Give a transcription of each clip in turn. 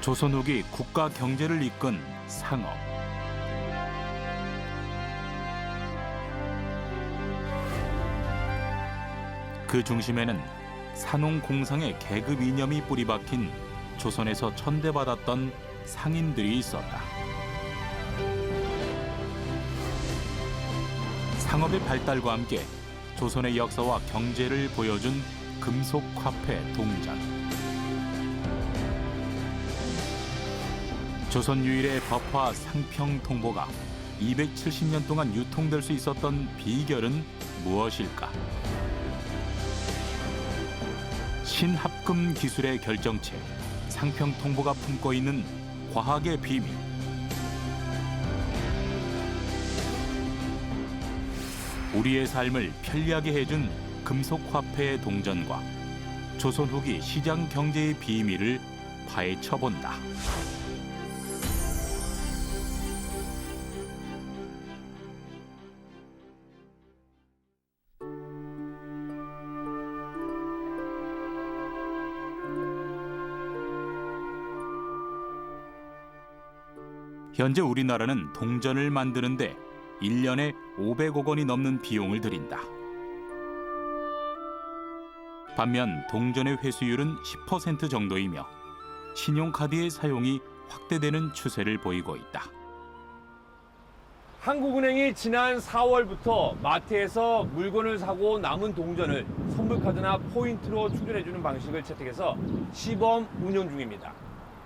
조선 후기 국가 경제를 이끈 상업. 그 중심에는 산농공상의 계급 이념이 뿌리박힌 조선에서 천대받았던 상인들이 있었다. 상업의 발달과 함께 조선의 역사와 경제를 보여준 금속화폐 동전. 조선 유일의 법화 상평통보가 270년 동안 유통될 수 있었던 비결은 무엇일까? 신합금 기술의 결정체, 상평통보가 품고 있는 과학의 비밀. 우리의 삶을 편리하게 해준 금속화폐의 동전과 조선 후기 시장 경제의 비밀을 파헤쳐본다. 현재 우리나라는 동전을 만드는데 1년에 500억 원이 넘는 비용을 들인다. 반면 동전의 회수율은 10% 정도이며 신용카드의 사용이 확대되는 추세를 보이고 있다. 한국은행이 지난 4월부터 마트에서 물건을 사고 남은 동전을 선불카드나 포인트로 충전해주는 방식을 채택해서 시범 운영 중입니다.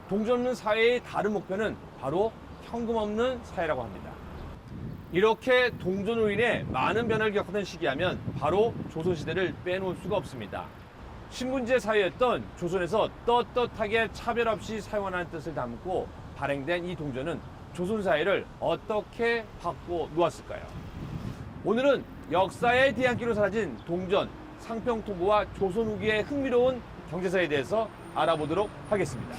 동전 없는 사회의 다른 목표는 바로 현금 없는 사회라고 합니다. 이렇게 동전으로 인해 많은 변화를 겪었던 시기하면 바로 조선시대를 빼놓을 수가 없습니다. 신분제 사회였던 조선에서 떳떳하게 차별 없이 사용하는 뜻을 담고 발행된 이 동전은 조선 사회를 어떻게 바꿔 놓았을까요? 오늘은 역사의 뒤안길로 사라진 동전, 상평통보와 조선 후기의 흥미로운 경제사에 대해서 알아보도록 하겠습니다.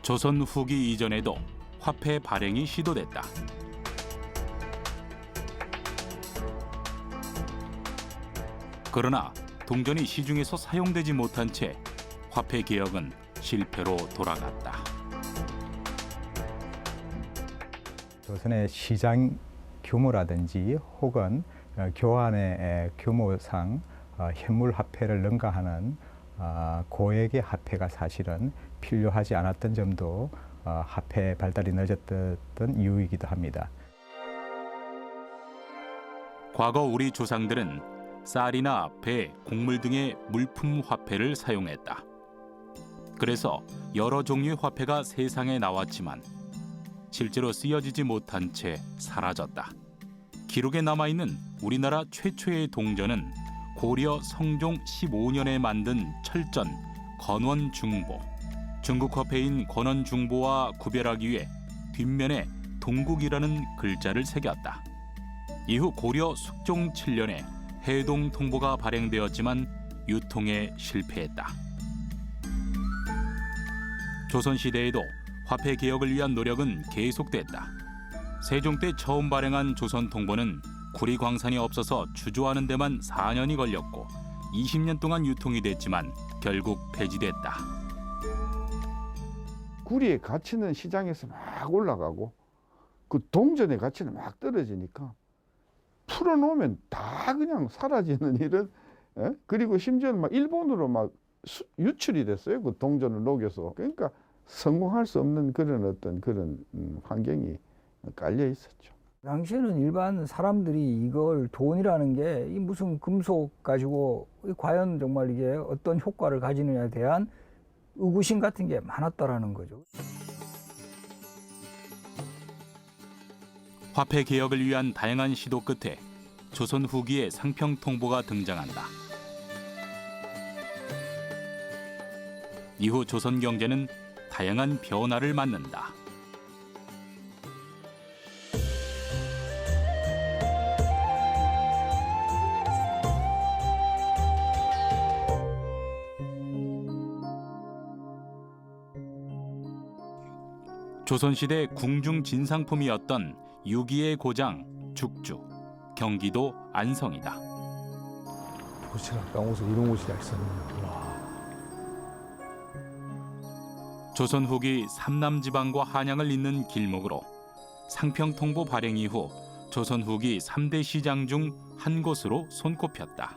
조선 후기 이전에도 화폐 발행이 시도됐다. 그러나 동전이 시중에서 사용되지 못한 채 화폐 개혁은 실패로 돌아갔다. 조선의 시장 규모라든지 혹은 교환의 규모상 현물 화폐를 능가하는 고액의 화폐가 사실은 필요하지 않았던 점도 화폐 발달이 늦었던 이유이기도 합니다. 과거 우리 조상들은 쌀이나 배, 곡물 등의 물품 화폐를 사용했다. 그래서 여러 종류의 화폐가 세상에 나왔지만 실제로 쓰여지지 못한 채 사라졌다. 기록에 남아있는 우리나라 최초의 동전은 고려 성종 15년에 만든 철전 건원중보. 중국 화폐인 건원중보와 구별하기 위해 뒷면에 동국이라는 글자를 새겼다. 이후 고려 숙종 7년에 해동통보가 발행되었지만 유통에 실패했다. 조선시대에도 화폐 개혁을 위한 노력은 계속됐다. 세종 때 처음 발행한 조선통보는 구리광산이 없어서 주조하는 데만 4년이 걸렸고 20년 동안 유통이 됐지만 결국 폐지됐다. 구리의 가치는 시장에서 막 올라가고 그 동전의 가치는 막 떨어지니까 풀어놓으면 다 그냥 사라지는 이런 그리고 심지어는 막 일본으로 막 유출이 됐어요. 그 동전을 녹여서. 그러니까 성공할 수 없는 그런 어떤 그런 환경이 깔려 있었죠. 당시에는 일반 사람들이 이걸 돈이라는 게 이 무슨 금속 가지고 과연 정말 이게 어떤 효과를 가지느냐에 대한 의구심 같은 게 많았다라는 거죠. 화폐 개혁을 위한 다양한 시도 끝에 조선 후기의 상평통보가 등장한다. 이후 조선 경제는 다양한 변화를 맞는다. 조선시대 궁중 진상품이었던 유기의 고장 죽주, 경기도 안성이다. 도시락 가까운 곳에 이런 곳이 다 있었네요. 와. 조선 후기 삼남지방과 한양을 잇는 길목으로 상평통보 발행 이후 조선 후기 3대 시장 중 한 곳으로 손꼽혔다.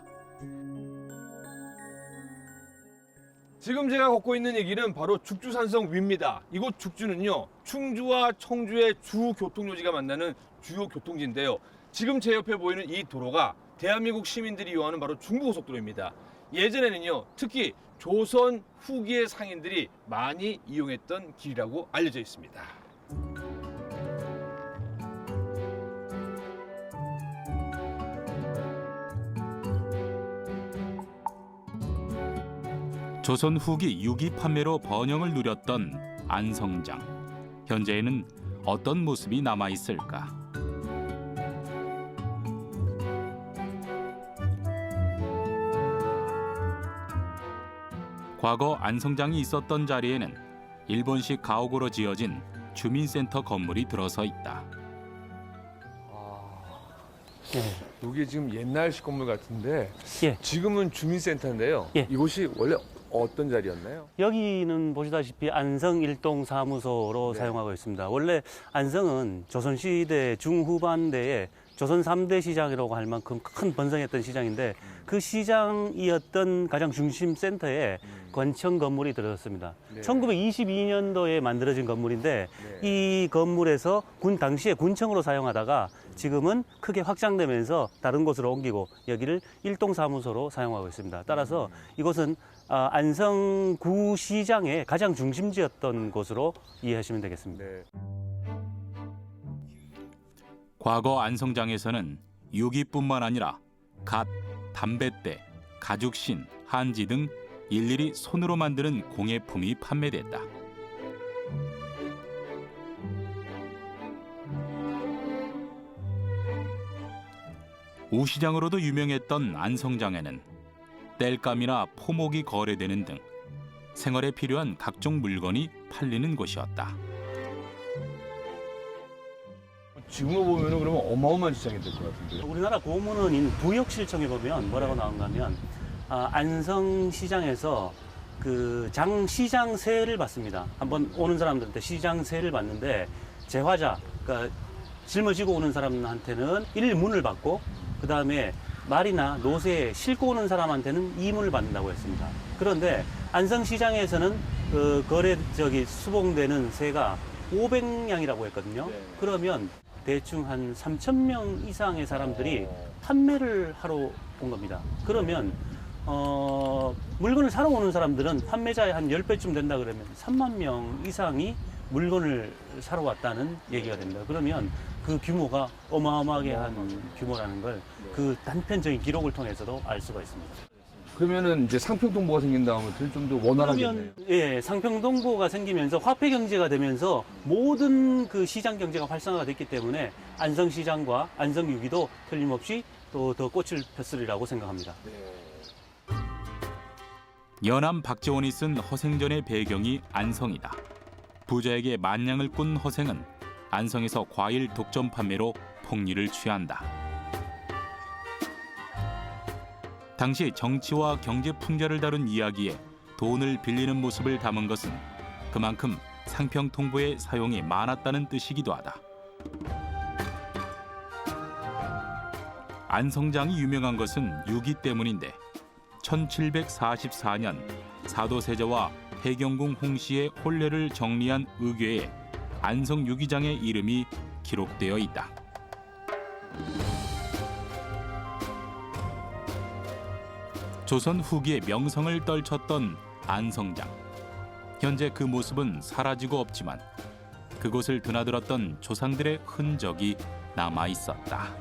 지금 제가 걷고 있는 이 길은 바로 죽주산성 위입니다. 이곳 죽주는요, 충주와 청주의 주 교통요지가 만나는 주요 교통지인데요. 지금 제 옆에 보이는 이 도로가 대한민국 시민들이 이용하는 바로 중부고속도로입니다. 예전에는요, 특히 조선 후기의 상인들이 많이 이용했던 길이라고 알려져 있습니다. 조선 후기 유기 판매로 번영을 누렸던 안성장. 현재에는 어떤 모습이 남아 있을까? 과거 안성장이 있었던 자리에는 일본식 가옥으로 지어진 주민센터 건물이 들어서 있다. 이게 지금 옛날식 건물 같은데 예. 지금은 주민센터인데요. 예. 이곳이 원래 어떤 자리였나요? 여기는 보시다시피 안성 일동사무소로 네. 사용하고 있습니다. 원래 안성은 조선시대 중후반대에 조선 3대 시장이라고 할 만큼 큰 번성했던 시장인데 그 시장이었던 가장 중심 센터에 관청 건물이 들어섰습니다. 네. 1922년도에 만들어진 건물인데 네. 이 건물에서 당시에 군청으로 사용하다가 지금은 크게 확장되면서 다른 곳으로 옮기고 여기를 일동사무소로 사용하고 있습니다. 따라서 이곳은 안성구 시장의 가장 중심지였던 곳으로 이해하시면 되겠습니다. 네. 과거 안성장에서는 유기뿐만 아니라 갓, 담뱃대, 가죽신, 한지 등 일일이 손으로 만드는 공예품이 판매됐다. 우시장으로도 유명했던 안성장에는 땔감이나 포목이 거래되는 등 생활에 필요한 각종 물건이 팔리는 곳이었다. 지금으로 보면은 그러면 어마어마한 시장이 될 것 같은데요. 우리나라 고문원인 부역실청에 보면 뭐라고 나온가 하면 안성시장에서 그 시장세를 받습니다. 한번 오는 사람들한테 시장세를 받는데 재화자, 그러니까 짊어지고 오는 사람한테는 1문을 받고 그 다음에 말이나 노새에 싣고 오는 사람한테는 2문을 받는다고 했습니다. 그런데 안성시장에서는 수봉되는 새가 500냥이라고 했거든요. 네. 그러면 대충 한 3,000명 이상의 사람들이 판매를 하러 온 겁니다. 그러면 물건을 사러 오는 사람들은 판매자의 한 10배쯤 된다 그러면 3만 명 이상이 물건을 사러 왔다는 얘기가 됩니다. 그러면 그 규모가 어마어마하게 한 규모라는 걸 그 단편적인 기록을 통해서도 알 수가 있습니다. 그러면은 이제 상평통보가 생긴 다음부터 좀 더 원활하겠네요. 그러면 예, 상평동보가 생기면서 화폐 경제가 되면서 모든 그 시장 경제가 활성화가 됐기 때문에 안성시장과 안성유기도 틀림없이 또 더 꽃을 폈으리라고 생각합니다. 연암 박재원이 쓴 허생전의 배경이 안성이다. 부자에게 만냥을 꾼 허생은 안성에서 과일 독점 판매로 폭리를 취한다. 당시 정치와 경제 풍자를 다룬 이야기에 돈을 빌리는 모습을 담은 것은 그만큼 상평통보의 사용이 많았다는 뜻이기도 하다. 안성장이 유명한 것은 유기 때문인데 1744년 사도세자와 해경궁 홍씨의 혼례를 정리한 의궤에 안성유기장의 이름이 기록되어 있다. 조선 후기의 명성을 떨쳤던 안성장. 현재 그 모습은 사라지고 없지만 그곳을 드나들었던 조상들의 흔적이 남아 있었다.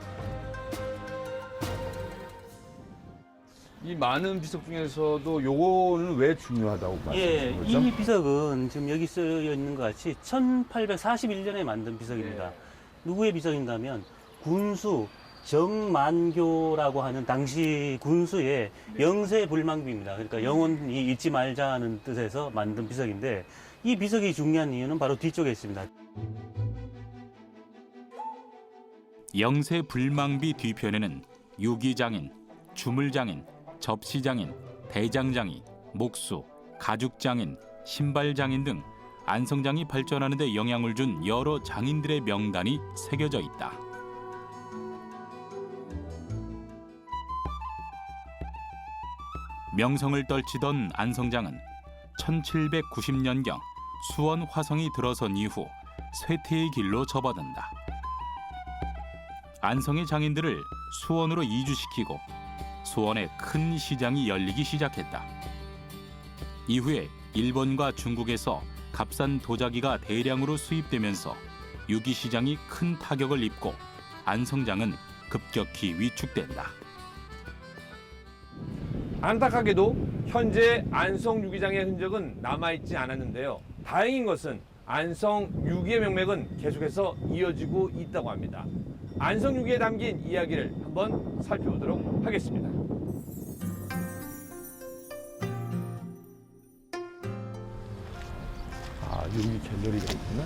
이 많은 비석 중에서도 요거는 왜 중요하다고 예, 말씀하신 거죠? 이 비석은 지금 여기 쓰여 있는 것 같이 1841년에 만든 비석입니다. 네. 누구의 비석인가 하면 군수 정만교라고 하는 당시 군수의 영세불망비입니다. 그러니까 영원히 잊지 말자는 뜻에서 만든 비석인데 이 비석이 중요한 이유는 바로 뒤쪽에 있습니다. 영세불망비 뒤편에는 유기장인, 주물장인, 접시장인, 대장장이, 목수, 가죽장인, 신발장인 등 안성장이 발전하는 데 영향을 준 여러 장인들의 명단이 새겨져 있다. 명성을 떨치던 안성장은 1790년경 수원 화성이 들어선 이후 쇠퇴의 길로 접어든다. 안성의 장인들을 수원으로 이주시키고 수원에 큰 시장이 열리기 시작했다. 이후에 일본과 중국에서 값싼 도자기가 대량으로 수입되면서 유기시장이 큰 타격을 입고 안성장은 급격히 위축된다. 안타깝게도 현재 안성 유기장의 흔적은 남아있지 않았는데요. 다행인 것은 안성 유기의 명맥은 계속해서 이어지고 있다고 합니다. 안성 유기에 담긴 이야기를 한번 살펴보도록 하겠습니다. 아, 유기 갤러리가 있구나.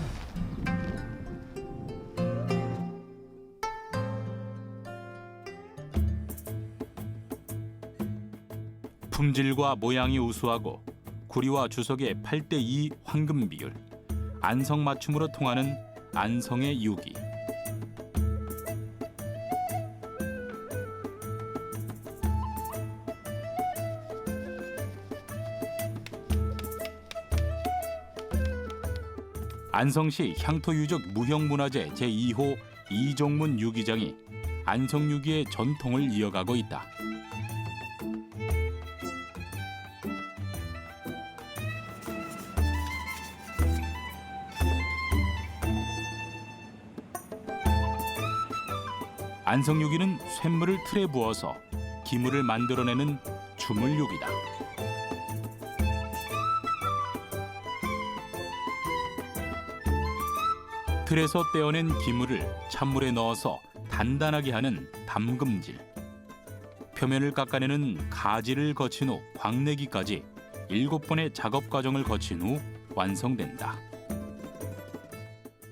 품질과 모양이 우수하고 구리와 주석의 8:2 황금 비율, 안성 맞춤으로 통하는 안성의 유기. 안성시 향토유적 무형문화재 제2호 이종문 유기장이 안성 유기의 전통을 이어가고 있다. 안성 유기는 쇳물을 틀에 부어서 기물을 만들어내는 주물 유기다. 틀에서 떼어낸 기물을 찬물에 넣어서 단단하게 하는 담금질. 표면을 깎아내는 가지를 거친 후 광내기까지 7번의 작업 과정을 거친 후 완성된다.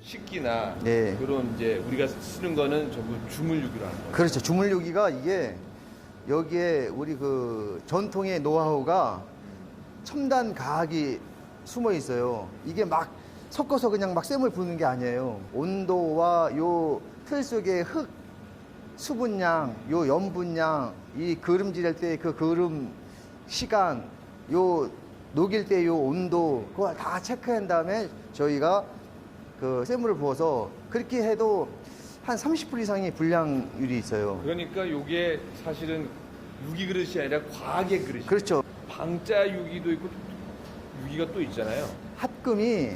식기나 네. 그런 이제 우리가 쓰는 거는 전부 주물유기로 하는 거예요. 그렇죠. 주물유기가 이게 여기에 우리 그 전통의 노하우가 첨단 과학이 숨어 있어요. 이게 막 섞어서 그냥 막 쌤을 부는 게 아니에요. 온도와 요 틀 속의 흙, 수분량, 요 염분량, 이 그름질할 때 그 그름 시간, 요 녹일 때 요 온도 그거 다 체크한 다음에 저희가 그 샘물을 부어서 그렇게 해도 한 30% 이상의 불량률이 있어요. 그러니까 이게 사실은 유기 그릇이 아니라 과학의 그릇이. 그렇죠. 방자 유기도 있고 유기가 또 있잖아요. 합금이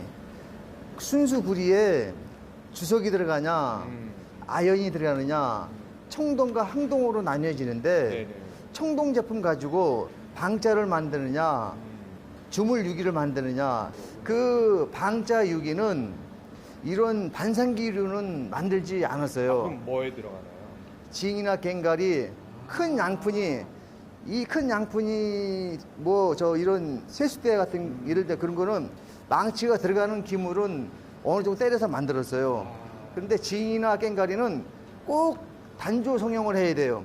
순수 구리에 주석이 들어가냐, 아연이 들어가느냐, 청동과 항동으로 나뉘어지는데 네네. 청동 제품 가지고 방자를 만드느냐, 주물 유기를 만드느냐. 그 방자 유기는 이런 반상기류는 만들지 않았어요. 그럼 뭐에 들어가나요? 징이나 갱갈이 큰 양푼이 이 큰 양푼이 뭐 저 이런 세숫대 같은 이럴 때 그런 거는 망치가 들어가는 기물은 어느 정도 때려서 만들었어요. 그런데 징이나 갱갈이는 꼭 단조 성형을 해야 돼요.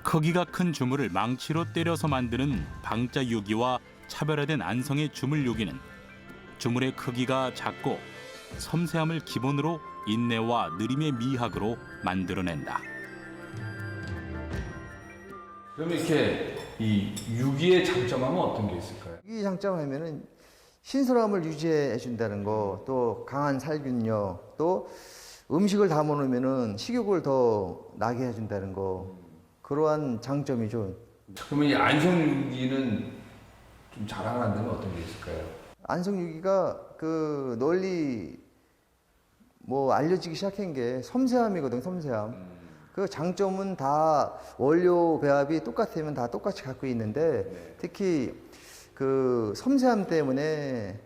크기가 큰 주물을 망치로 때려서 만드는 방자 유기와 차별화된 안성의 주물 유기는 주물의 크기가 작고 섬세함을 기본으로 인내와 느림의 미학으로 만들어낸다. 그러면 이렇게 이 유기의 장점하면 어떤 게 있을까요? 이 장점하면은 신선함을 유지해 준다는 거, 또 강한 살균력, 또 음식을 담아 놓으면은 식욕을 더 나게 해준다는 거, 그러한 장점이죠. 그러면 이 안성 유기는 좀 자랑을 한다면 어떤 게 있을까요? 안성유기가 그 널리 뭐 알려지기 시작한 게 섬세함이거든, 섬세함. 그 장점은 다 원료 배합이 똑같으면 다 똑같이 갖고 있는데 특히 그 섬세함 때문에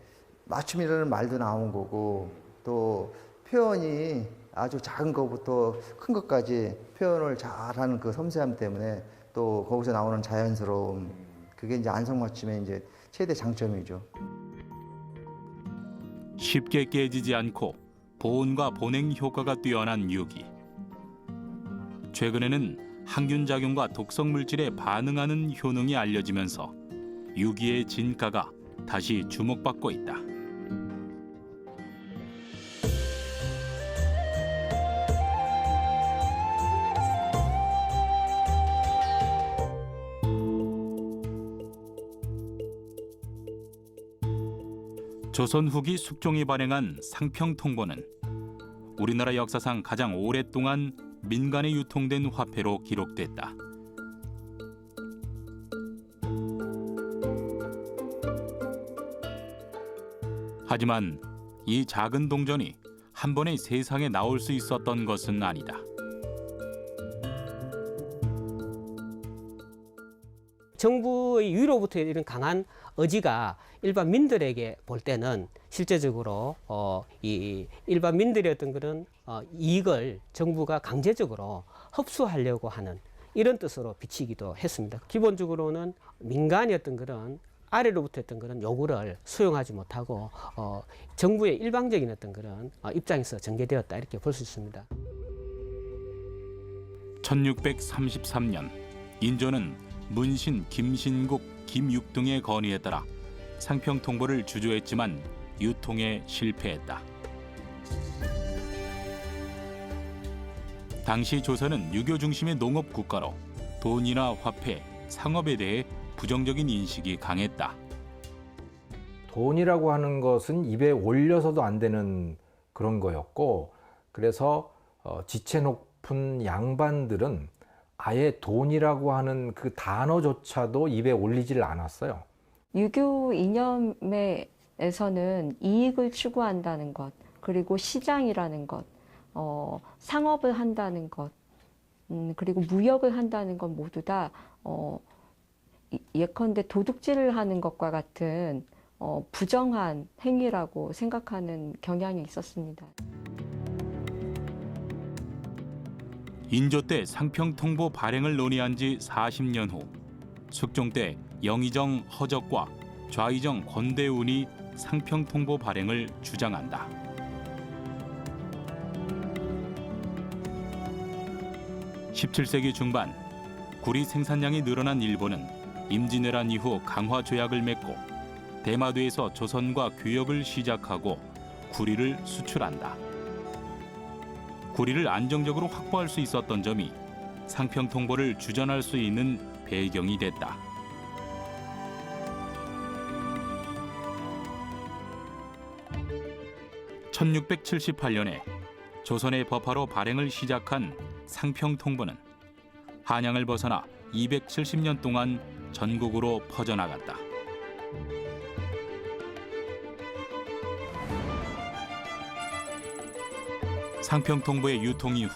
맞춤이라는 말도 나온 거고 또 표현이 아주 작은 것부터 큰 것까지 표현을 잘하는 그 섬세함 때문에 또 거기서 나오는 자연스러움, 그게 이제 안성맞춤의 이제 최대 장점이죠. 쉽게 깨지지 않고 보온과 보냉 효과가 뛰어난 유기. 최근에는 항균 작용과 독성 물질에 반응하는 효능이 알려지면서 유기의 진가가 다시 주목받고 있다. 조선 후기 숙종이 발행한 상평통보는 우리나라 역사상 가장 오랫동안 민간에 유통된 화폐로 기록됐다. 하지만 이 작은 동전이 한 번에 세상에 나올 수 있었던 것은 아니다. 정부의 위로부터 이런 강한 의지가 일반 민들에게 볼 때는 실제적으로 이 일반 민들의 어떤 그런 이익을 정부가 강제적으로 흡수하려고 하는 이런 뜻으로 비치기도 했습니다. 기본적으로는 민간의 어떤 그런 아래로부터 했던 그런 요구를 수용하지 못하고 정부의 일방적인 어떤 그런 입장에서 전개되었다 이렇게 볼 수 있습니다. 1633년 인조는 문신 김신국, 김육등의 건의에 따라 상평통보를 주조했지만 유통에 실패했다. 당시 조선은 유교 중심의 농업 국가로 돈이나 화폐, 상업에 대해 부정적인 인식이 강했다. 돈이라고 하는 것은 입에 올려서도 안 되는 그런 거였고, 그래서 지체 높은 양반들은 아예 돈이라고 하는 그 단어조차도 입에 올리지를 않았어요. 유교 이념에서는 이익을 추구한다는 것, 그리고 시장이라는 것, 상업을 한다는 것, 그리고 무역을 한다는 것 모두 다 예컨대 도둑질을 하는 것과 같은 부정한 행위라고 생각하는 경향이 있었습니다. 인조 때 상평통보 발행을 논의한 지 40년 후 숙종 때 영의정 허적과 좌의정 권대운이 상평통보 발행을 주장한다. (17세기) 중반 구리 생산량이 늘어난 일본은 임진왜란 이후 강화 조약을 맺고 대마도에서 조선과 교역을 시작하고 구리를 수출한다. 구리를 안정적으로 확보할 수 있었던 점이 상평통보를 주전할 수 있는 배경이 됐다. (1678년에) 조선의 법화로 발행을 시작한 상평통보는 한양을 벗어나 270년 동안 전국으로 퍼져나갔다. 상평통보의 유통 이후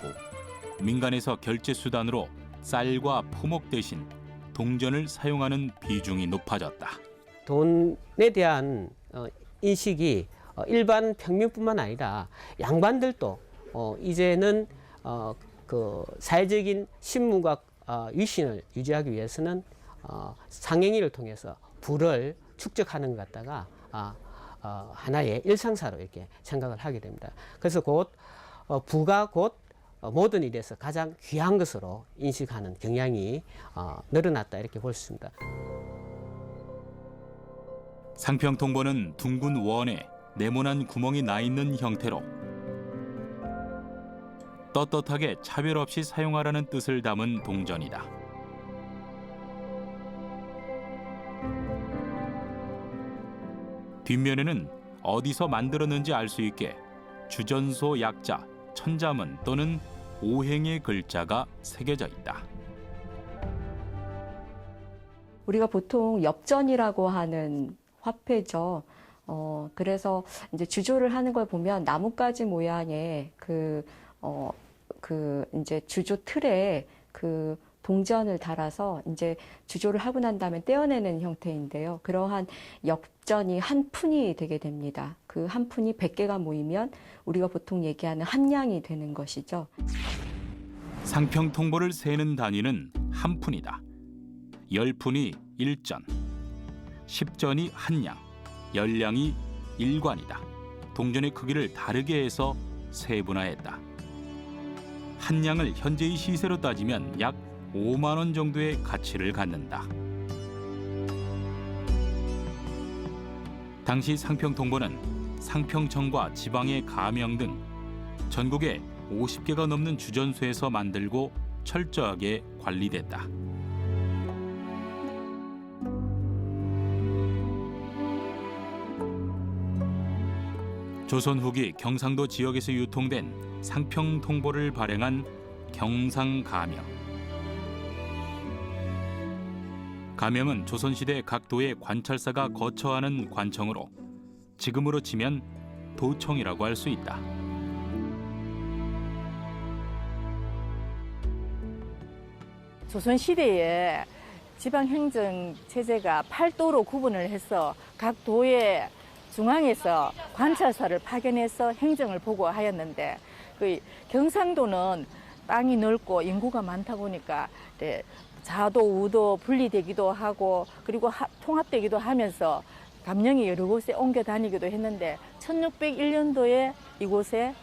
민간에서 결제 수단으로 쌀과 포목 대신 동전을 사용하는 비중이 높아졌다. 돈에 대한 인식이 일반 평민뿐만 아니라 양반들도 이제는 그 사회적인 신문과 위신을 유지하기 위해서는 상행위를 통해서 부를 축적하는 것 갖다가 하나의 일상사로 이렇게 생각을 하게 됩니다. 그래서 곧 부가 곧 모든 일에서 가장 귀한 것으로 인식하는 경향이 늘어났다 이렇게 볼 수 있습니다. 상평통보는 둥근 원에 네모난 구멍이 나 있는 형태로 떳떳하게 차별 없이 사용하라는 뜻을 담은 동전이다. 뒷면에는 어디서 만들었는지 알 수 있게 주전소 약자, 천자문 또는 오행의 글자가 새겨져 있다. 우리가 보통 엽전이라고 하는 화폐죠. 그래서 이제 주조를 하는 걸 보면 나뭇가지 모양의 그 이제 주조 틀에 그 동전을 달아서 이제 주조를 하고 난 다음에 떼어내는 형태인데요. 그러한 엽전이 한 푼이 되게 됩니다. 그 한 푼이 100개가 모이면 우리가 보통 얘기하는 한 냥이 되는 것이죠. 상평통보를 세는 단위는 한 푼이다. 10푼이 1전, 10전이 한 냥, 10냥이 1관이다. 동전의 크기를 다르게 해서 세분화했다. 한 냥을 현재의 시세로 따지면 약 5만 원 정도의 가치를 갖는다. 당시 상평통보는 상평청과 지방의 가명 등 전국에 50개가 넘는 주전소에서 만들고 철저하게 관리됐다. 조선 후기 경상도 지역에서 유통된 상평통보를 발행한 경상가명. 가명은 조선시대 각 도의 관찰사가 거처하는 관청으로 지금으로 치면 도청이라고 할 수 있다. 조선시대에 지방행정 체제가 8도로 구분을 해서 각 도의 중앙에서 관찰사를 파견해서 행정을 보고하였는데 그 경상도는 땅이 넓고 인구가 많다 보니까 자도 우도 분리되기도 하고 그리고 통합되기도 하면서 감령이 여러 곳에 옮겨 다니기도 했는데 1601년도에 이곳에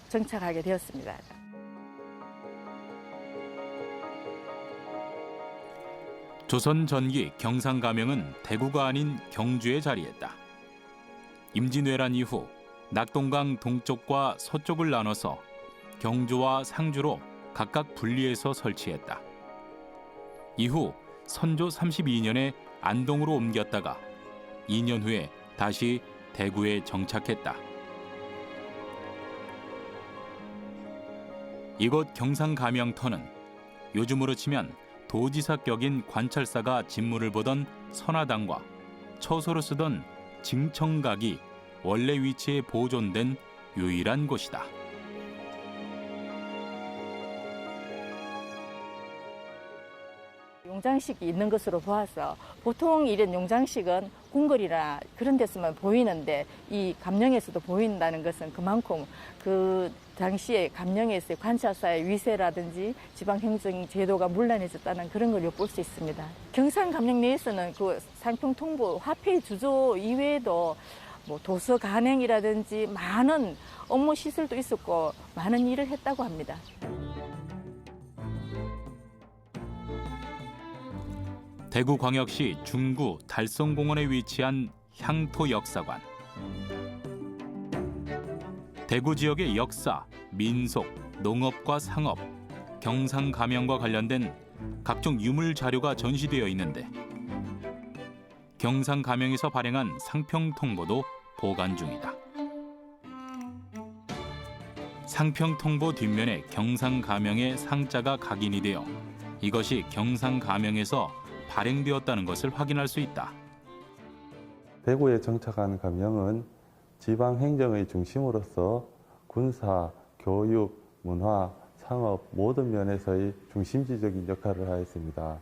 정착하게 되었습니다. 조선 전기 경상가명은 대구가 아닌 경주에 자리했다. 임진왜란 이후 낙동강 동쪽과 서쪽을 나눠서 경주와 상주로 각각 분리해서 설치했다. 이후 선조 32년에 안동으로 옮겼다가 2년 후에 다시 대구에 정착했다. 이곳 경상가명터는 요즘으로 치면 도지사격인 관찰사가 진무를 보던 선화당과 처소로 쓰던 징청각이 원래 위치에 보존된 유일한 곳이다. 용장식이 있는 것으로 보아서 보통 이런 용장식은 궁궐이나 그런 데서만 보이는데 이 감령에서도 보인다는 것은 그만큼 그 당시에 감령에서의 관찰사의 위세라든지 지방행정 제도가 문란해졌다는 그런 걸 엿볼 수 있습니다. 경상감령 내에서는 그 상평통보 화폐 주조 이외에도 뭐 도서 간행이라든지 많은 업무 시설도 있었고 많은 일을 했다고 합니다. 대구광역시 중구 달성공원에 위치한 향토역사관. 대구 지역의 역사, 민속, 농업과 상업, 경상가명과 관련된 각종 유물 자료가 전시되어 있는데 경상가명에서 발행한 상평통보도 보관 중이다. 상평통보 뒷면에 경상가명의 상자가 각인이 되어 이것이 경상가명에서 발행되었다는 것을 확인할 수 있다. 대구에 정착한 가명은 지방행정의 중심으로서 군사, 교육, 문화, 상업 모든 면에서의 중심지적인 역할을 하였습니다.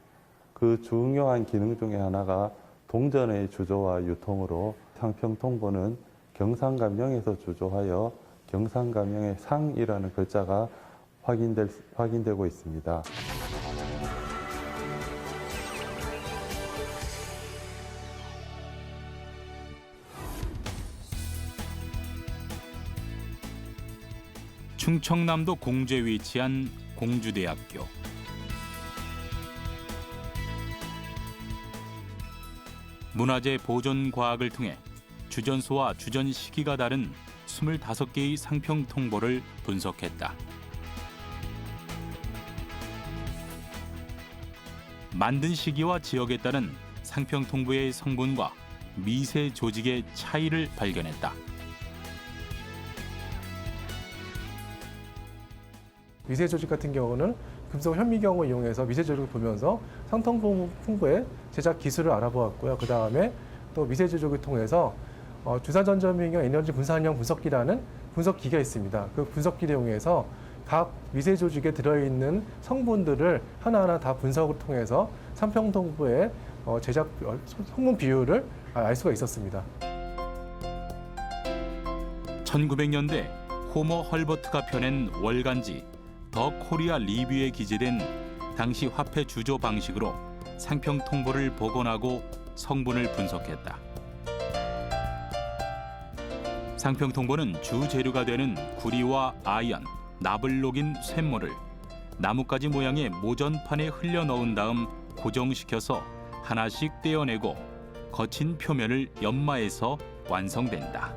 그 중요한 기능 중에 하나가 동전의 주조와 유통으로 상평통보는 경상가명에서 주조하여 경상가명의 상이라는 글자가 확인되고 있습니다. 충청남도 공주에 위치한 공주대학교. 문화재 보존 과학을 통해 주전소와 주전 시기가 다른 25개의 상평통보를 분석했다. 만든 시기와 지역에 따른 상평통보의 성분과 미세 조직의 차이를 발견했다. 미세 조직 같은 경우는 금속 현미경을 이용해서 미세 조직을 보면서 상평통보의 제작 기술을 알아보았고요. 그 다음에 또 미세 조직을 통해서 주사전자미경 에너지 분산형 분석기라는 분석기가 있습니다. 그 분석기를 이용해서 각 미세 조직에 들어있는 성분들을 하나하나 다 분석을 통해서 상평통보의 제작 성분 비율을 알 수가 있었습니다. 1900년대 호머 헐버트가 펴낸 월간지 더 코리아 리뷰에 기재된 당시 화폐 주조 방식으로 상평 통보를 복원하고 성분을 분석했다. 상평 통보는 주 재료가 되는 구리와 아연, 납을 녹인 쇳물을 나뭇가지 모양의 모전판에 흘려 넣은 다음 고정시켜서 하나씩 떼어내고 거친 표면을 연마해서 완성된다.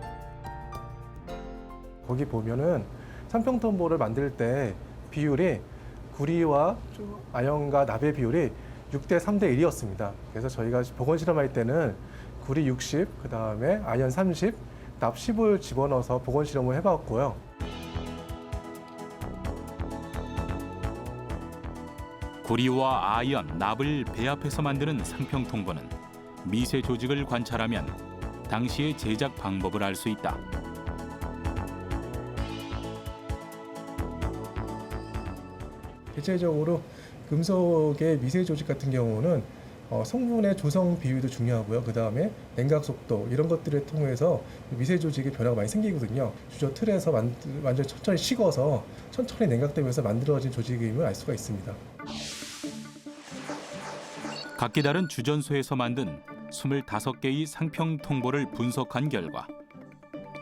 거기 보면은 상평통보를 만들 때 비율이 구리와 아연과 납의 비율이 6대 3대 1이었습니다. 그래서 저희가 복원 실험할 때는 구리 60, 그 다음에 아연 30, 납 10을 집어넣어서 복원 실험을 해봤고요. 구리와 아연, 납을 배합해서 만드는 상평 통보는 미세 조직을 관찰하면 당시의 제작 방법을 알 수 있다. 대체적으로 금속의 미세 조직 같은 경우는 성분의 조성 비율도 중요하고요. 그 다음에 냉각 속도 이런 것들을 통해서 미세 조직의 변화가 많이 생기거든요. 주조 틀에서 완전 천천히 식어서 천천히 냉각되면서 만들어진 조직임을 알 수가 있습니다. 각기 다른 주전소에서 만든 25개의 상평 통보를 분석한 결과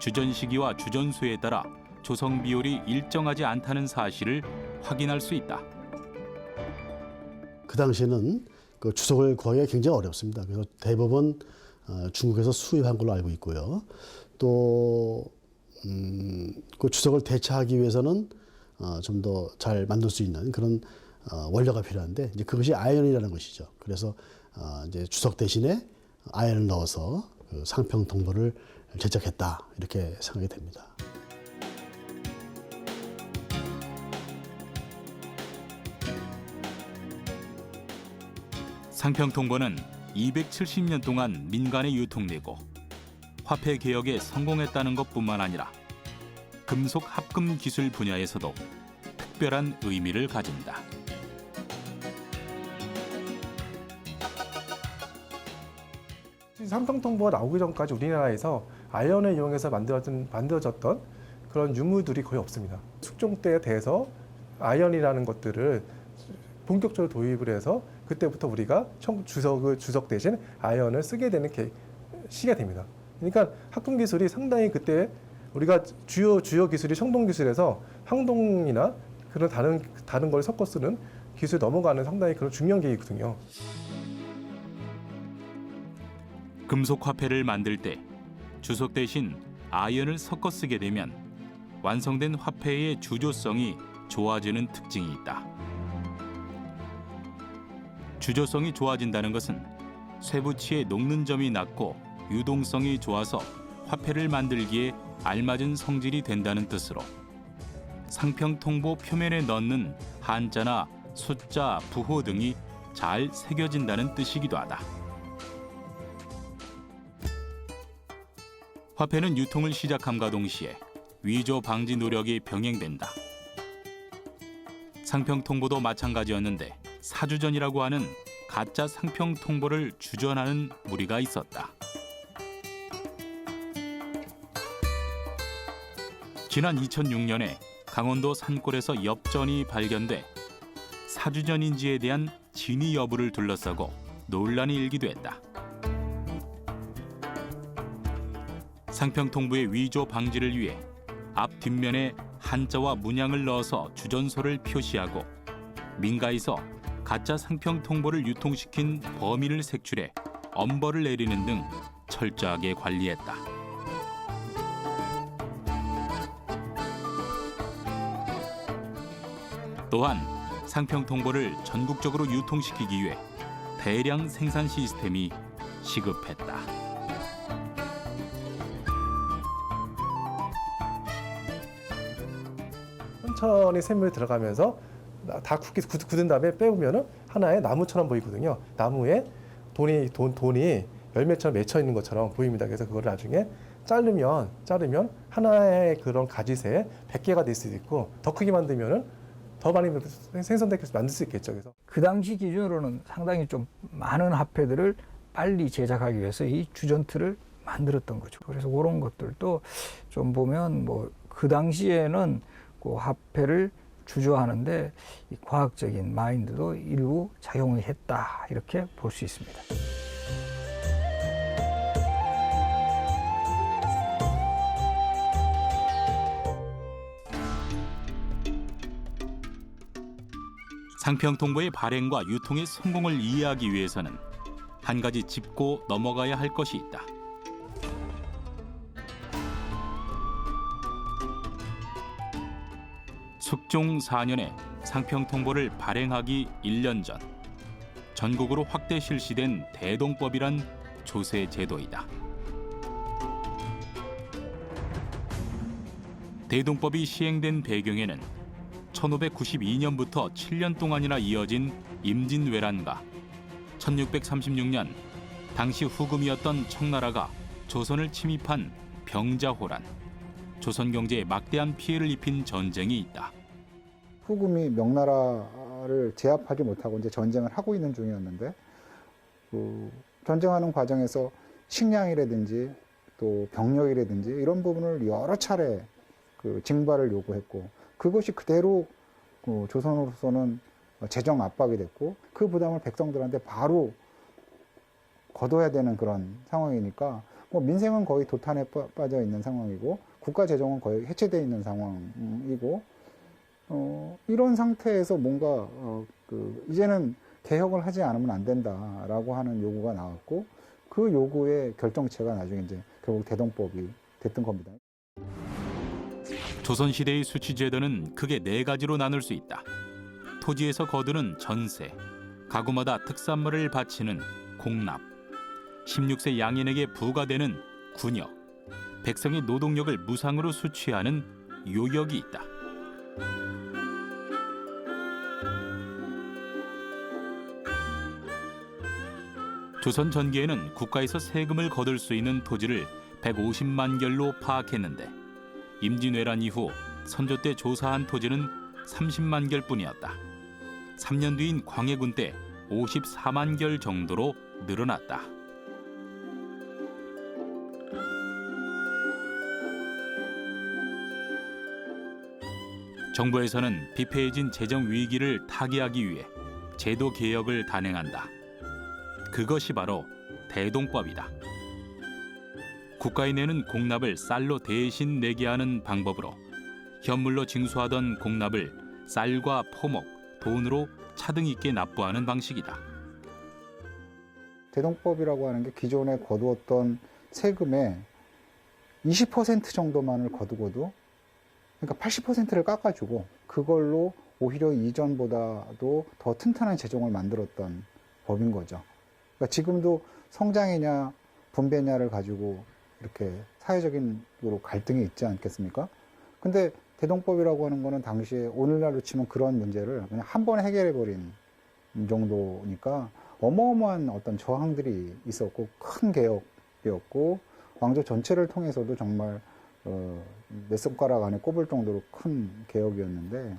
주전 시기와 주전수에 따라 조성 비율이 일정하지 않다는 사실을 확인할 수 있다. 그 당시에는 그 주석을 구하기가 굉장히 어렵습니다. 그래서 대부분 중국에서 수입한 걸로 알고 있고요. 또 그 주석을 대체하기 위해서는 좀 더 잘 만들 수 있는 그런 원료가 필요한데 이제 그것이 아연이라는 것이죠. 그래서 이제 주석 대신에 아연을 넣어서 그 상평 통보를 제작했다 이렇게 생각이 됩니다. 상평 통보는 270년 동안 민간에 유통되고 화폐 개혁에 성공했다는 것뿐만 아니라 금속 합금 기술 분야에서도 특별한 의미를 가진다. 상평 통보가 나오기 전까지 우리나라에서 아연을 이용해서 만들어졌던 그런 유물들이 거의 없습니다. 숙종 때에 대해서 아연이라는 것들을 본격적으로 도입을 해서 그때부터 우리가 주석 대신 아연을 쓰게 되는 시기가 됩니다. 그러니까 합금 기술이 상당히 그때 우리가 주요 기술이 청동 기술에서 황동이나 그런 다른 걸 섞어 쓰는 기술 넘어가는 상당히 그런 중요한 계기거든요. 금속 화폐를 만들 때 주석 대신 아연을 섞어 쓰게 되면 완성된 화폐의 주조성이 좋아지는 특징이 있다. 주조성이 좋아진다는 것은 쇠붙이의 녹는 점이 낮고 유동성이 좋아서 화폐를 만들기에 알맞은 성질이 된다는 뜻으로 상평통보 표면에 넣는 한자나 숫자, 부호 등이 잘 새겨진다는 뜻이기도 하다. 화폐는 유통을 시작함과 동시에 위조 방지 노력이 병행된다. 상평통보도 마찬가지였는데 사주전이라고 하는 가짜 상평통보를 주전하는 무리가 있었다. 지난 2006년에 강원도 산골에서 엽전이 발견돼 사주전인지에 대한 진위 여부를 둘러싸고 논란이 일기도 했다. 상평통보의 위조 방지를 위해 앞 뒷면에 한자와 문양을 넣어서 주전소를 표시하고 민가에서 가짜 상평통보를 유통시킨 범인을 색출해 엄벌을 내리는 등 철저하게 관리했다. 또한 상평통보를 전국적으로 유통시키기 위해 대량 생산 시스템이 시급했다. 천천히 샘물이 들어가면서 다 굳은 다음에 빼보면 하나의 나무처럼 보이거든요. 나무에 돈이 열매처럼 맺혀 있는 것처럼 보입니다. 그래서 그걸 나중에 자르면 하나의 그런 가지새에 100개가 될 수도 있고 더 크게 만들면은 더 많이 생성될 수 만들 수 있겠죠. 그래서 그 당시 기준으로는 상당히 좀 많은 화폐들을 빨리 제작하기 위해서 이 주전틀을 만들었던 거죠. 그래서 그런 것들도 좀 보면 뭐 그 당시에는 그 화폐를 주조하는데 이 과학적인 마인드도 일부 작용을 했다 이렇게 볼 수 있습니다. 상평통보의 발행과 유통의 성공을 이해하기 위해서는 한 가지 짚고 넘어가야 할 것이 있다. 숙종 4년에 상평통보를 발행하기 1년 전 전국으로 확대 실시된 대동법이란 조세 제도이다. 대동법이 시행된 배경에는 1592년부터 7년 동안이나 이어진 임진왜란과 1636년 당시 후금이었던 청나라가 조선을 침입한 병자호란, 조선 경제에 막대한 피해를 입힌 전쟁이 있다. 후금이 명나라를 제압하지 못하고 이제 전쟁을 하고 있는 중이었는데 그 전쟁하는 과정에서 식량이라든지 또 병력이라든지 이런 부분을 여러 차례 그 징발을 요구했고 그것이 그대로 조선으로서는 재정 압박이 됐고 그 부담을 백성들한테 바로 걷어야 되는 그런 상황이니까 뭐 민생은 거의 도탄에 빠져 있는 상황이고 국가 재정은 거의 해체되어 있는 상황이고 이런 상태에서 뭔가 이제는 개혁을 하지 않으면 안 된다라고 하는 요구가 나왔고 그 요구의 결정체가 나중에 이제 결국 대동법이 됐던 겁니다. 조선시대의 수취제도는 크게 4가지로 나눌 수 있다. 토지에서 거두는 전세, 가구마다 특산물을 바치는 공납, 16세 양인에게 부과되는 군역, 백성의 노동력을 무상으로 수취하는 요역이 있다. 조선 전기에는 국가에서 세금을 거둘 수 있는 토지를 150만 결로 파악했는데 임진왜란 이후 선조 때 조사한 토지는 30만 결뿐이었다. 3년 뒤인 광해군 때 54만 결 정도로 늘어났다. 정부에서는 비폐해진 재정 위기를 타개하기 위해 제도 개혁을 단행한다. 그것이 바로 대동법이다. 국가에 내는 공납을 쌀로 대신 내게 하는 방법으로 현물로 징수하던 공납을 쌀과 포목, 돈으로 차등 있게 납부하는 방식이다. 대동법이라고 하는 게 기존에 거두었던 세금의 20% 정도만을 거두고도 그러니까 80%를 깎아주고 그걸로 오히려 이전보다도 더 튼튼한 재정을 만들었던 법인 거죠. 그러니까 지금도 성장이냐 분배냐를 가지고 이렇게 사회적인 갈등이 있지 않겠습니까? 근데 대동법이라고 하는 거는 당시에 오늘날로 치면 그런 문제를 그냥 한 번에 해결해버린 정도니까 어마어마한 어떤 저항들이 있었고 큰 개혁이었고 왕조 전체를 통해서도 정말 몇 손가락 안에 꼽을 정도로 큰 개혁이었는데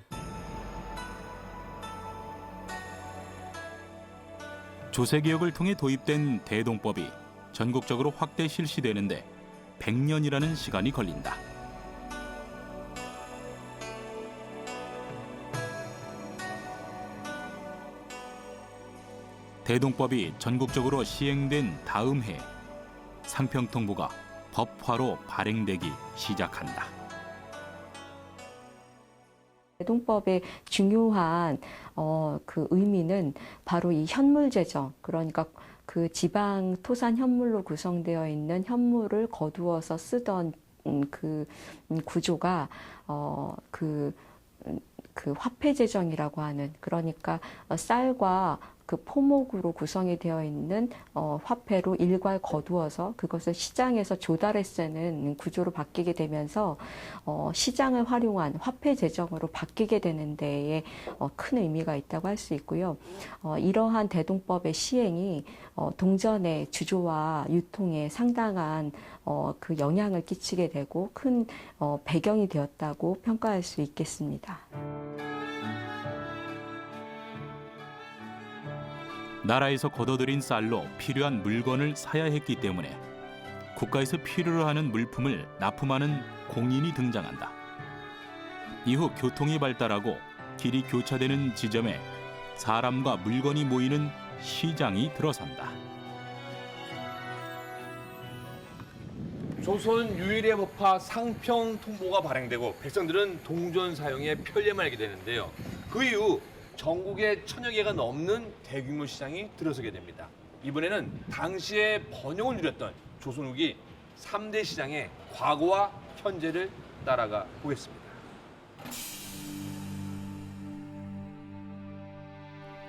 조세개혁을 통해 도입된 대동법이 전국적으로 확대 실시되는데 100년이라는 시간이 걸린다. 대동법이 전국적으로 시행된 다음 해 상평통보가 법화로 발행되기 시작한다. 대동법의 중요한 그 의미는 바로 이 현물 재정, 그러니까 그 지방 토산 현물로 구성되어 있는 현물을 거두어서 쓰던 그 구조가 그 화폐 재정이라고 하는, 그러니까 쌀과 그 포목으로 구성이 되어 있는 화폐로 일괄 거두어서 그것을 시장에서 조달해 쓰는 구조로 바뀌게 되면서 시장을 활용한 화폐 재정으로 바뀌게 되는 데에 큰 의미가 있다고 할 수 있고요. 이러한 대동법의 시행이 동전의 주조와 유통에 상당한 그 영향을 끼치게 되고 큰 배경이 되었다고 평가할 수 있겠습니다. 나라에서 걷어들인 쌀로 필요한 물건을 사야 했기 때문에 국가에서 필요로 하는 물품을 납품하는 공인이 등장한다. 이후 교통이 발달하고 길이 교차되는 지점에 사람과 물건이 모이는 시장이 들어선다. 조선 유일의 법화 상평통보가 발행되고 백성들은 동전 사용에 편리함을 알게 되는데요. 그 이후 전국에 1000여 개가 넘는 대규모 시장이 들어서게 됩니다. 이번에는 당시에 번영을 누렸던 조선 후기 3대 시장의 과거와 현재를 따라가 보겠습니다.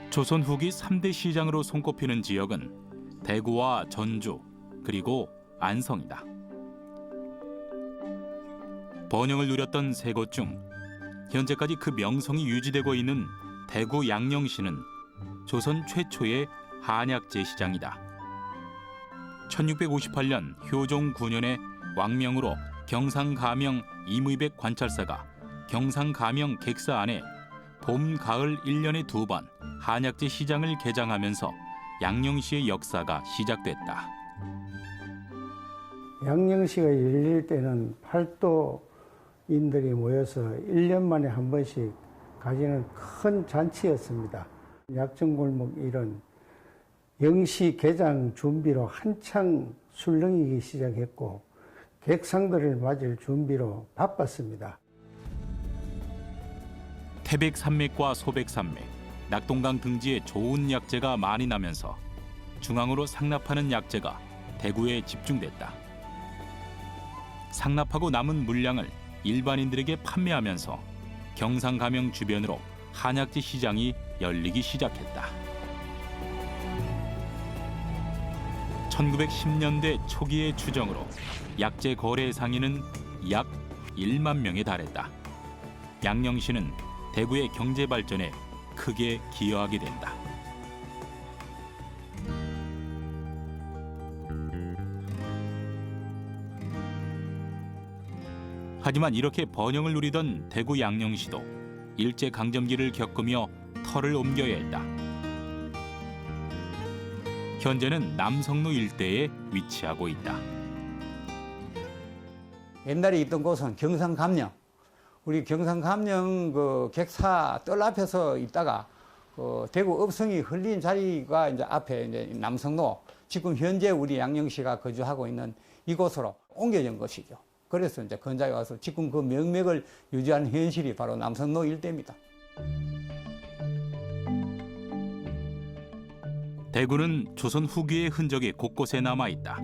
조선 후기 3대 시장으로 손꼽히는 지역은 대구와 전주 그리고 안성이다. 번영을 누렸던 세 곳 중 현재까지 그 명성이 유지되고 있는 대구 양령시는 조선 최초의 한약재 시장이다. 1658년 효종 9년에 왕명으로 경상가명 이무이백 관찰사가 경상가명 객사 안에 봄, 가을 1년에 2번 한약재 시장을 개장하면서 양령시의 역사가 시작됐다. 양령시가 열릴 때는 팔도인들이 모여서 1년 만에 한 번씩 가지는 큰 잔치였습니다. 약정골목 일은 영시 개장 준비로 한창 술렁이기 시작했고 객상들을 맞을 준비로 바빴습니다. 태백산맥과 소백산맥, 낙동강 등지에 좋은 약재가 많이 나면서 중앙으로 상납하는 약재가 대구에 집중됐다. 상납하고 남은 물량을 일반인들에게 판매하면서 경상가명 주변으로 한약재 시장이 열리기 시작했다. 1910년대 초기의 추정으로 약재 거래 상인은 약 1만 명에 달했다. 양령시는 대구의 경제 발전에 크게 기여하게 된다. 하지만 이렇게 번영을 누리던 대구 양령시도 일제강점기를 겪으며 터를 옮겨야 했다. 현재는 남성로 일대에 위치하고 있다. 옛날에 있던 곳은 경상감령. 우리 경상감령 그 객사 뜰 앞에서 있다가 대구 업성이 흘린 자리가 이제 앞에 이제 남성로, 지금 현재 우리 양령시가 거주하고 있는 이곳으로 옮겨진 것이죠. 그래서 이제 건자에 와서 지금 그 명맥을 유지하는 현실이 바로 남성로 일대입니다. 대구는 조선 후기의 흔적이 곳곳에 남아 있다.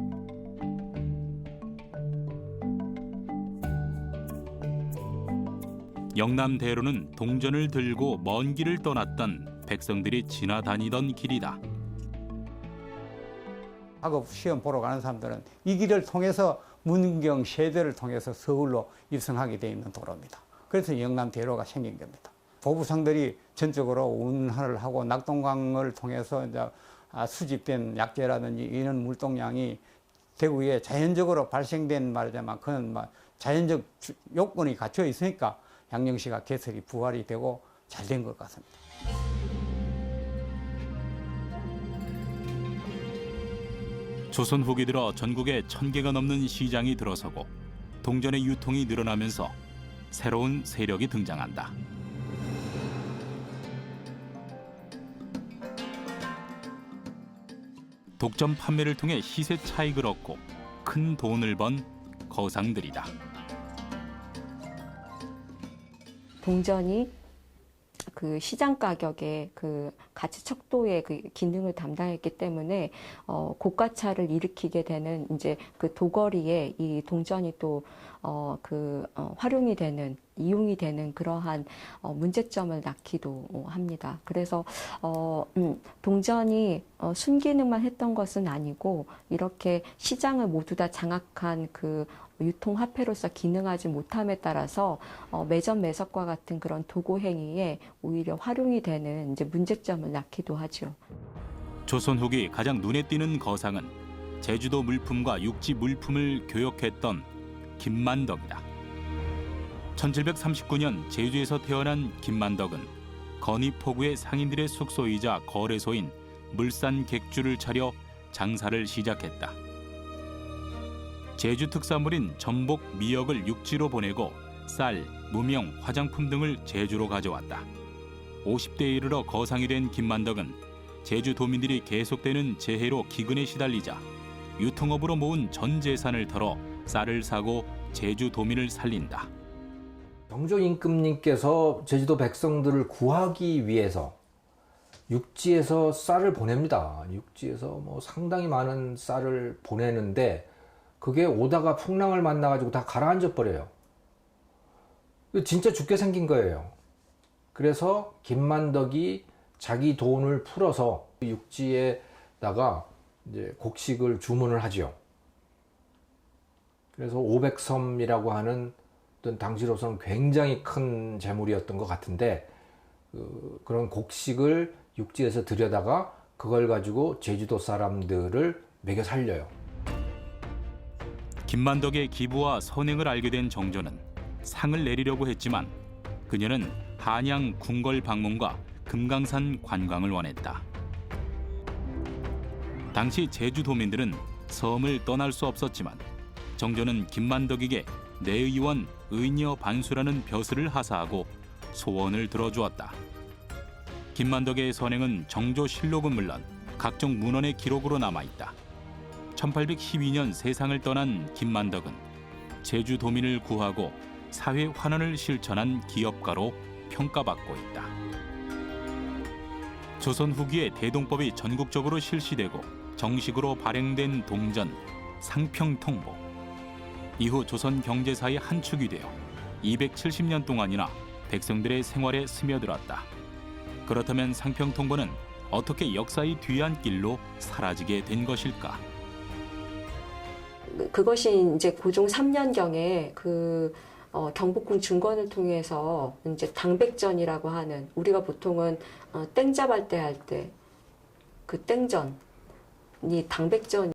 영남대로는 동전을 들고 먼 길을 떠났던 백성들이 지나다니던 길이다. 학업 시험 보러 가는 사람들은 이 길을 통해서 문경 세대를 통해서 서울로 입성하게 되어 있는 도로입니다. 그래서 영남대로가 생긴 겁니다. 보부상들이 전적으로 운하를 하고 낙동강을 통해서 이제 수집된 약재라든지 이런 물동량이 대구에 자연적으로 발생된 말이지만 그건 자연적 요건이 갖춰 있으니까 양령시가 개설이 부활이 되고 잘 된 것 같습니다. 조선 후기 들어 전국에 1000개가 넘는 시장이 들어서고 동전의 유통이 늘어나면서 새로운 세력이 등장한다. 독점 판매를 통해 시세 차익을 얻고 큰 돈을 번 거상들이다. 동전이 그 시장 가격의 그 가치 척도의 그 기능을 담당했기 때문에 고가차를 일으키게 되는 이제 그 도거리에 이 동전이 또 활용이 되는 이용이 되는 그러한 문제점을 낳기도 합니다. 그래서 동전이 순기능만 했던 것은 아니고 이렇게 시장을 모두 다 장악한 그 유통화폐로서 기능하지 못함에 따라서 매점 매석과 같은 그런 도구 행위에 오히려 활용이 되는 이제 문제점을 낳기도 하죠. 조선 후기 가장 눈에 띄는 거상은 제주도 물품과 육지 물품을 교역했던 김만덕이다. 1739년 제주에서 태어난 김만덕은 건의포구의 상인들의 숙소이자 거래소인 물산 객주를 차려 장사를 시작했다. 제주 특산물인 전복, 미역을 육지로 보내고 쌀, 무명, 화장품 등을 제주로 가져왔다. 50대에 이르러 거상이 된 김만덕은 제주 도민들이 계속되는 재해로 기근에 시달리자 유통업으로 모은 전 재산을 털어 쌀을 사고 제주 도민을 살린다. 정조 임금님께서 제주도 백성들을 구하기 위해서 육지에서 쌀을 보냅니다. 육지에서 뭐 상당히 많은 쌀을 보내는데 그게 오다가 풍랑을 만나가지고 다 가라앉아 버려요. 진짜 죽게 생긴 거예요. 그래서 김만덕이 자기 돈을 풀어서 육지에다가 이제 곡식을 주문을 하죠. 그래서 500섬이라고 하는 어떤 당시로서는 굉장히 큰 재물이었던 것 같은데 그런 곡식을 육지에서 들여다가 그걸 가지고 제주도 사람들을 먹여 살려요. 김만덕의 기부와 선행을 알게 된 정조는 상을 내리려고 했지만 그녀는 한양 궁궐 방문과 금강산 관광을 원했다. 당시 제주도민들은 섬을 떠날 수 없었지만 정조는 김만덕에게 내의원 의녀 반수라는 벼슬을 하사하고 소원을 들어주었다. 김만덕의 선행은 정조실록은 물론 각종 문헌의 기록으로 남아있다. 1812년 세상을 떠난 김만덕은 제주도민을 구하고 사회 환원을 실천한 기업가로 평가받고 있다. 조선 후기에 대동법이 전국적으로 실시되고 정식으로 발행된 동전 상평통보. 이후 조선 경제사의 한 축이 되어 270년 동안이나 백성들의 생활에 스며들었다. 그렇다면 상평통보는 어떻게 역사의 뒤안길로 사라지게 된 것일까? 그것이 이제 고종 3년경에 경복궁 증권을 통해서 이제 당백전이라고 하는, 우리가 보통은 땡잡할 때 할 때 그 땡전이 당백전